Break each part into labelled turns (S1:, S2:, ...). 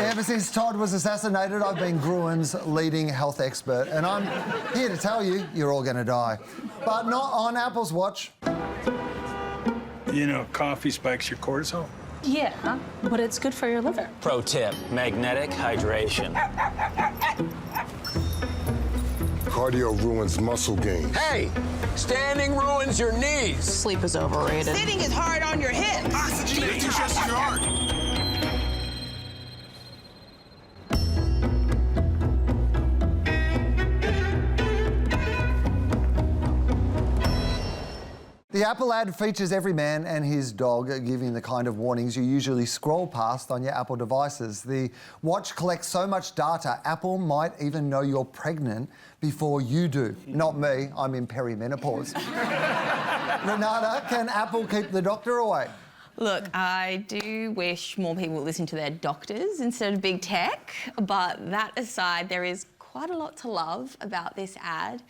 S1: Ever since Todd was assassinated, I've been Gruen's leading health expert, and I'm here to tell you, you're all going to die. But not on Apple's watch.
S2: You know, coffee spikes your cortisol.
S3: Yeah, but it's good for your liver.
S4: Pro tip, magnetic hydration.
S5: Cardio ruins muscle gains.
S4: Hey, standing ruins your knees.
S3: Sleep is overrated.
S6: Sitting is hard on your hips.
S5: Oxygenate your chest and your heart.
S1: The Apple ad features every man and his dog giving the kind of warnings you usually scroll past on your Apple devices. The watch collects so much data, Apple might even know you're pregnant before you do. Not me, I'm in perimenopause. Renata, can Apple keep the doctor away?
S7: Look, I do wish more people would listen to their doctors instead of big tech, but that aside, there is quite a lot to love about this ad.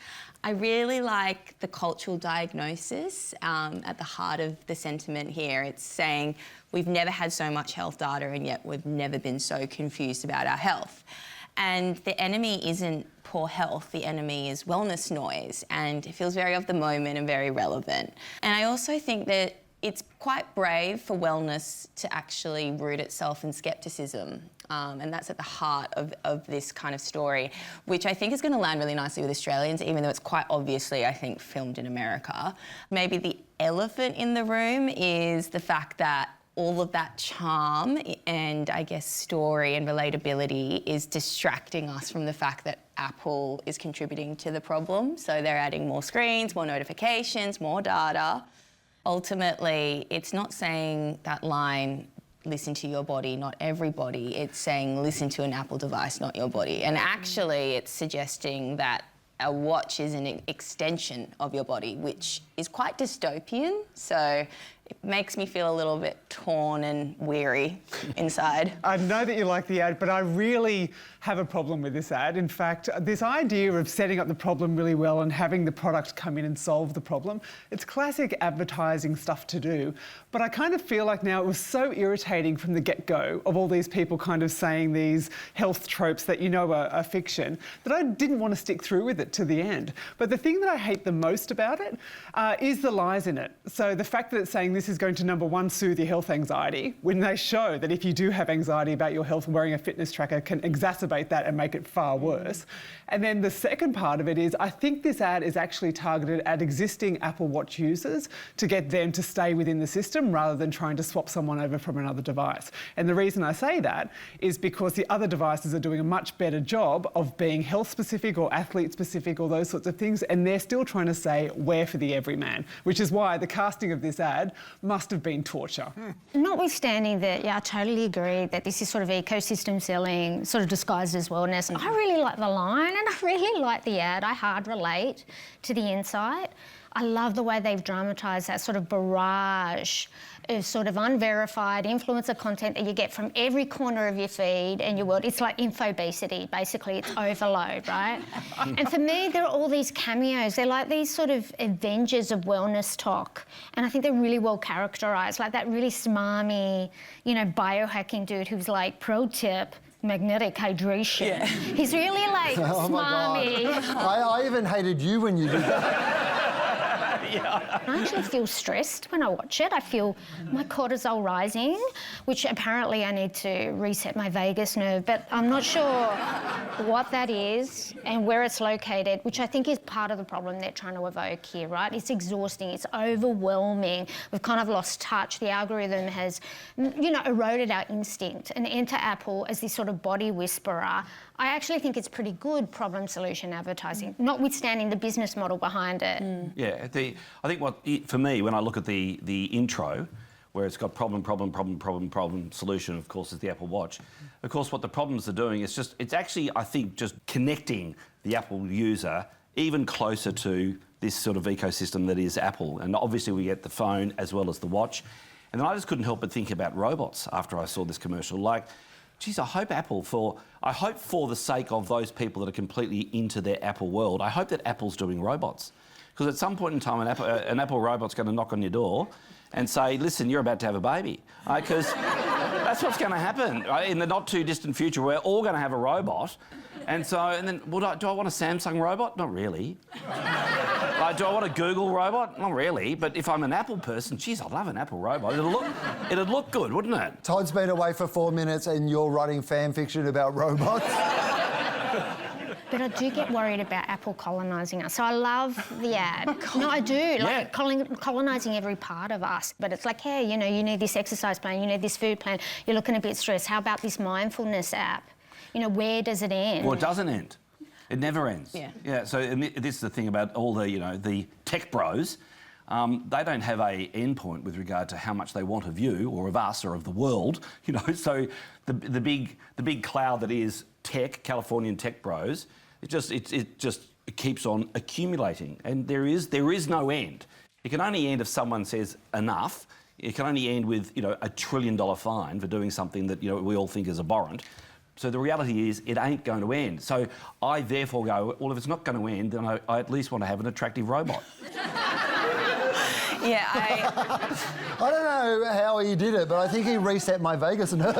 S7: I really like the cultural diagnosis at the heart of the sentiment here. It's saying we've never had so much health data and yet we've never been so confused about our health. And the enemy isn't poor health, the enemy is wellness noise, and it feels very of the moment and very relevant. And I also think that it's quite brave for wellness to actually root itself in scepticism. And that's at the heart of this kind of story, which I think is going to land really nicely with Australians, even though it's quite obviously, I think, filmed in America. Maybe the elephant in the room is the fact that all of that charm and, I guess, story and relatability is distracting us from the fact that Apple is contributing to the problem. So they're adding more screens, more notifications, more data. Ultimately, it's not saying that line, listen to your body, not everybody. It's saying listen to an Apple device, not your body. And actually, it's suggesting that a watch is an extension of your body, which is quite dystopian. So it makes me feel a little bit torn and weary inside.
S8: I know that you like the ad, but I really have a problem with this ad. In fact, this idea of setting up the problem really well and having the product come in and solve the problem, it's classic advertising stuff to do. But I kind of feel like now it was so irritating from the get-go of all these people kind of saying these health tropes that you know are fiction, that I didn't want to stick through with it to the end. But the thing that I hate the most about it is the lies in it. So the fact that it's saying this is going to, number one, soothe your health anxiety, when they show that if you do have anxiety about your health, wearing a fitness tracker can exacerbate that and make it far worse. And then the second part of it is, I think this ad is actually targeted at existing Apple Watch users to get them to stay within the system rather than trying to swap someone over from another device. And the reason I say that is because the other devices are doing a much better job of being health specific or athlete specific or those sorts of things, and they're still trying to say wear for the everyman, which is why the casting of this ad must have been torture.
S9: Notwithstanding that, yeah, I totally agree that this is sort of ecosystem selling, sort of disguised as wellness. And I really like the line and I really like the ad. I hard relate to the insight. I love the way they've dramatised that sort of barrage of sort of unverified influencer content that you get from every corner of your feed and your world. It's like infobesity, basically. It's overload, right? And for me, there are all these cameos. They're like these sort of Avengers of wellness talk. And I think they're really well characterised, like that really smarmy, you know, biohacking dude who's like, pro tip, magnetic hydration. Yeah. He's really like smarmy.
S1: I even hated you when you did that.
S9: I actually feel stressed when I watch it. I feel my cortisol rising, which apparently I need to reset my vagus nerve, but I'm not sure what that is and where it's located, which I think is part of the problem they're trying to evoke here, right? It's exhausting, it's overwhelming. We've kind of lost touch. The algorithm has, you know, eroded our instinct. And enter Apple as this sort of body whisperer. I actually think it's pretty good problem-solution advertising, notwithstanding the business model behind it.
S10: Yeah, I think for me, when I look at the intro, where it's got problem, solution, of course, is the Apple Watch. Of course, what the problems are doing is it's actually, I think, just connecting the Apple user even closer to this sort of ecosystem that is Apple. And obviously we get the phone as well as the watch. And then I just couldn't help but think about robots after I saw this commercial. Like, geez, I hope for the sake of those people that are completely into their Apple world, I hope that Apple's doing robots. Because at some point in time, an Apple robot's going to knock on your door and say, listen, you're about to have a baby. Because That's what's going to happen in the not too distant future. We're all going to have a robot, and then, well, do I want a Samsung robot? Not really. Do I want a Google robot? Not really. But if I'm an Apple person, geez, I'd love an Apple robot. It'd look good, wouldn't it?
S1: Todd's been away for 4 minutes and you're writing fan fiction about robots.
S9: But I do get worried about Apple colonising us. So I love the ad. No, I do. Like colonising every part of us. But it's like, hey, you know, you need this exercise plan, you need this food plan, you're looking a bit stressed. How about this mindfulness app? You know, where does it end?
S10: Well, it doesn't end. It never ends.
S7: Yeah.
S10: Yeah. So and this is the thing about all the, you know, the tech bros. They don't have a endpoint with regard to how much they want of you or of us or of the world. You know, so the big cloud that is tech, Californian tech bros, it just keeps on accumulating, and there is no end. It can only end if someone says enough. It can only end with, you know, $1 trillion fine for doing something that, you know, we all think is abhorrent. So the reality is it ain't going to end. So I therefore go, well, if it's not going to end, then I at least want to have an attractive robot.
S7: Yeah,
S1: I don't know how he did it, but I think he reset my vagus nerve.